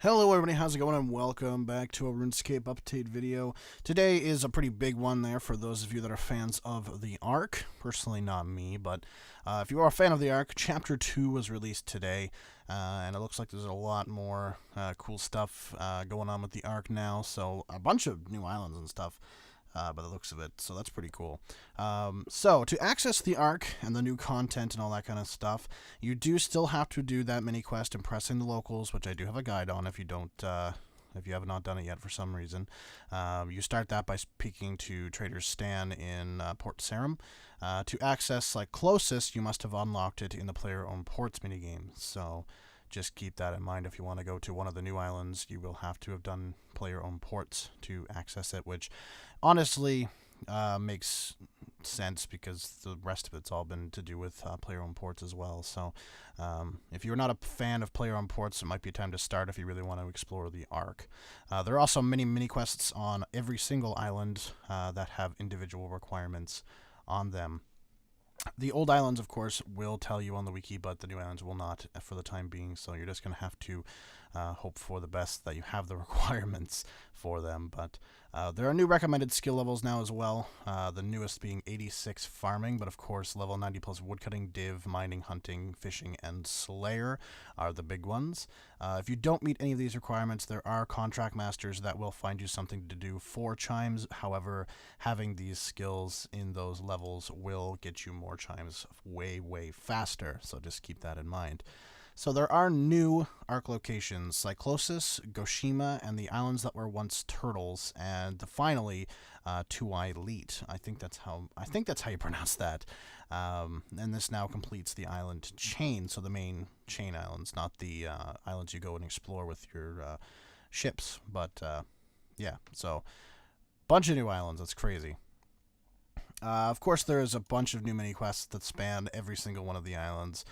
Hello everybody, how's it going, and welcome back to a RuneScape update video. Today is a pretty big one there for those of you that are fans of the Ark. Personally, not me, but if you are a fan of the Ark, Chapter 2 was released today, and it looks like there's a lot more cool stuff going on with the Ark now, so a bunch of new islands and stuff. By the looks of it, so that's pretty cool. So to access the Ark and the new content and all that kind of stuff, you do still have to do that mini quest impressing the locals, which I do have a guide on if you don't, if you have not done it yet for some reason. You start that by speaking to Trader Stan in Port Sarum. To access like closest, you must have unlocked it in the player-owned ports minigame. So just keep that in mind. If you want to go to one of the new islands, you will have to have done player-owned ports to access it, which honestly makes sense because the rest of it's all been to do with player-owned ports as well. So if you're not a fan of player-owned ports, it might be time to start if you really want to explore the Ark. There are also mini quests on every single island that have individual requirements on them. The old islands, of course, will tell you on the wiki, but the new islands will not for the time being, so you're just going to have to hope for the best that you have the requirements for them. But there are new recommended skill levels now as well, the newest being 86 farming, but of course level 90 plus woodcutting, div, mining, hunting, fishing, and slayer are the big ones. If you don't meet any of these requirements, there are contract masters that will find you something to do for chimes. However, having these skills in those levels will get you more chimes way faster, so just keep that in mind. So there are new Ark locations: Cyclosis, Goshima, and the islands that were once turtles, and finally, Tuai Leet. I think that's how you pronounce that. And this now completes the island chain, so the main chain islands, not the islands you go and explore with your ships. But yeah, so bunch of new islands. That's crazy. Of course, there is a bunch of new mini quests that span every single one of the islands.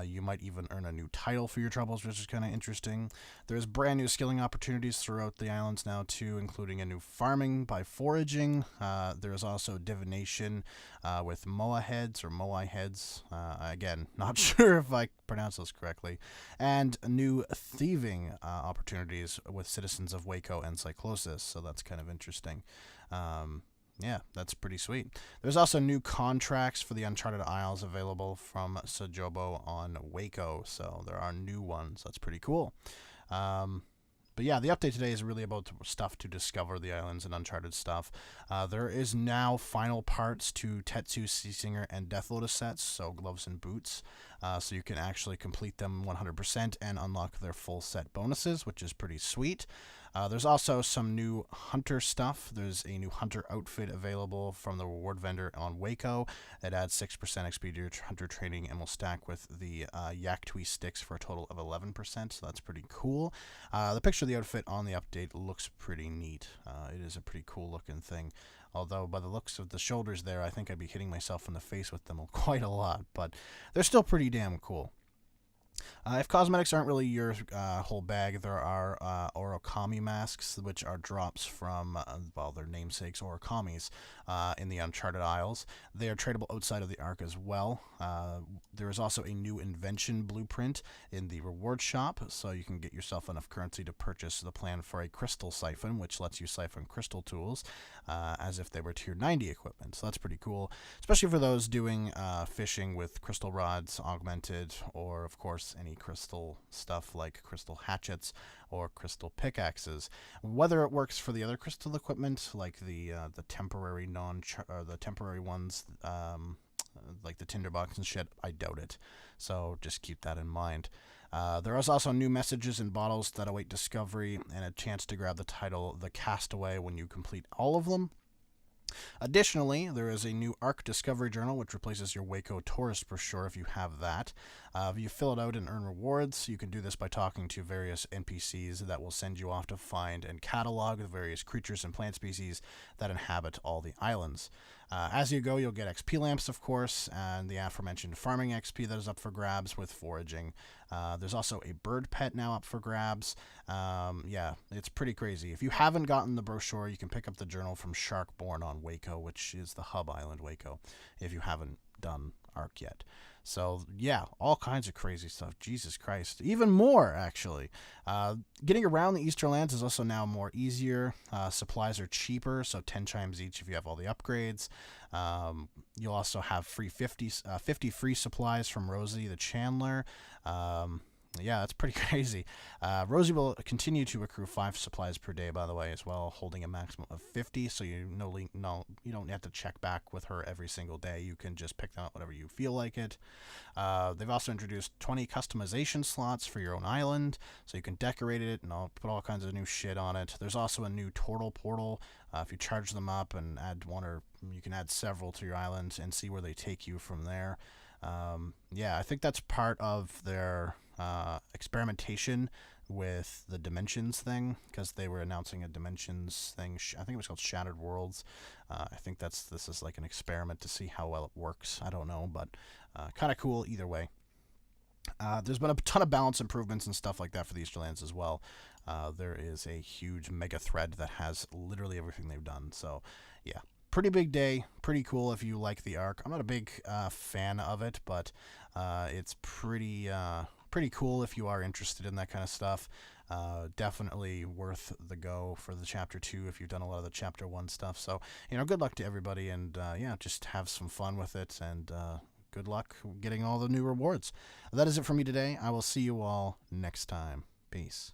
You might even earn a new title for your troubles, which is kind of interesting. There's brand new skilling opportunities throughout the islands now, too, including a new farming by foraging. There's also divination with Moai heads. Again, not sure if I pronounce those correctly. And new thieving opportunities with citizens of Waco and Cyclosis, so that's kind of interesting. Yeah, that's pretty sweet. There's also new contracts for the Uncharted Isles available from Sajobo on Waco, so there are new ones. That's pretty cool. But yeah, the update today is really about stuff to discover the islands and Uncharted stuff. There is now final parts to Tetsu, Sea Singer, and Death Lotus sets, so gloves and boots. So you can actually complete them 100% and unlock their full set bonuses, which is pretty sweet. There's also some new hunter stuff. There's a new hunter outfit available from the reward vendor on Waco that adds 6% XP to your hunter training and will stack with the Yaktui sticks for a total of 11%, so that's pretty cool. The picture of the outfit on the update looks pretty neat. It is a pretty cool looking thing. Although, by the looks of the shoulders there, I think I'd be hitting myself in the face with them quite a lot, but they're still pretty damn cool. If cosmetics aren't really your whole bag, there are Orokami masks, which are drops from, well, their namesakes, Orokamis, in the Uncharted Isles. They are tradable outside of the Ark as well. There is also a new invention blueprint in the reward shop, so you can get yourself enough currency to purchase the plan for a crystal siphon, which lets you siphon crystal tools as if they were tier 90 equipment. So that's pretty cool, especially for those doing fishing with crystal rods, augmented, or of course any crystal stuff like crystal hatchets or crystal pickaxes. Whether it works for the other crystal equipment, like the temporary the temporary ones, like the tinderbox and shit, I doubt it. So just keep that in mind. There is also new messages in bottles that await discovery and a chance to grab the title The Castaway when you complete all of them. Additionally, there is a new Ark Discovery Journal, which replaces your Waco Tourist brochure if you have that. If you fill it out and earn rewards, you can do this by talking to various NPCs that will send you off to find and catalog the various creatures and plant species that inhabit all the islands. As you go, you'll get XP lamps, of course, and the aforementioned farming XP that is up for grabs with foraging. There's also a bird pet now up for grabs. Yeah, it's pretty crazy. If you haven't gotten the brochure, you can pick up the journal from Sharkborn on Waco, which is the hub island Waco, if you haven't done arc yet. So, yeah, all kinds of crazy stuff. Jesus Christ. Even more, actually. Getting around the Eastern Lands is also now more easier. Supplies are cheaper, so 10 times each if you have all the upgrades. You'll also have 50 free supplies from Rosie the Chandler. Yeah, that's pretty crazy. Rosie will continue to accrue 5 supplies per day, by the way, as well, holding a maximum of 50. So you don't have to check back with her every single day. You can just pick them up whenever you feel like it. They've also introduced 20 customization slots for your own island, so you can decorate it and put all kinds of new shit on it. There's also a new turtle portal. If you charge them up and add one, or you can add several to your island and see where they take you from there. Yeah, I think that's part of their experimentation with the dimensions thing, because they were announcing a dimensions thing. I think it was called Shattered Worlds. I think this is like an experiment to see how well it works. I don't know, but kind of cool either way. There's been a ton of balance improvements and stuff like that for the Easter Lands as well. There is a huge mega thread that has literally everything they've done. So, yeah, pretty big day. Pretty cool if you like the arc. I'm not a big fan of it, but it's pretty cool if you are interested in that kind of stuff. Definitely worth the go for the Chapter 2 if you've done a lot of the Chapter 1 stuff. So, good luck to everybody, and yeah, just have some fun with it, and good luck getting all the new rewards. That is it for me today. I will see you all next time. Peace.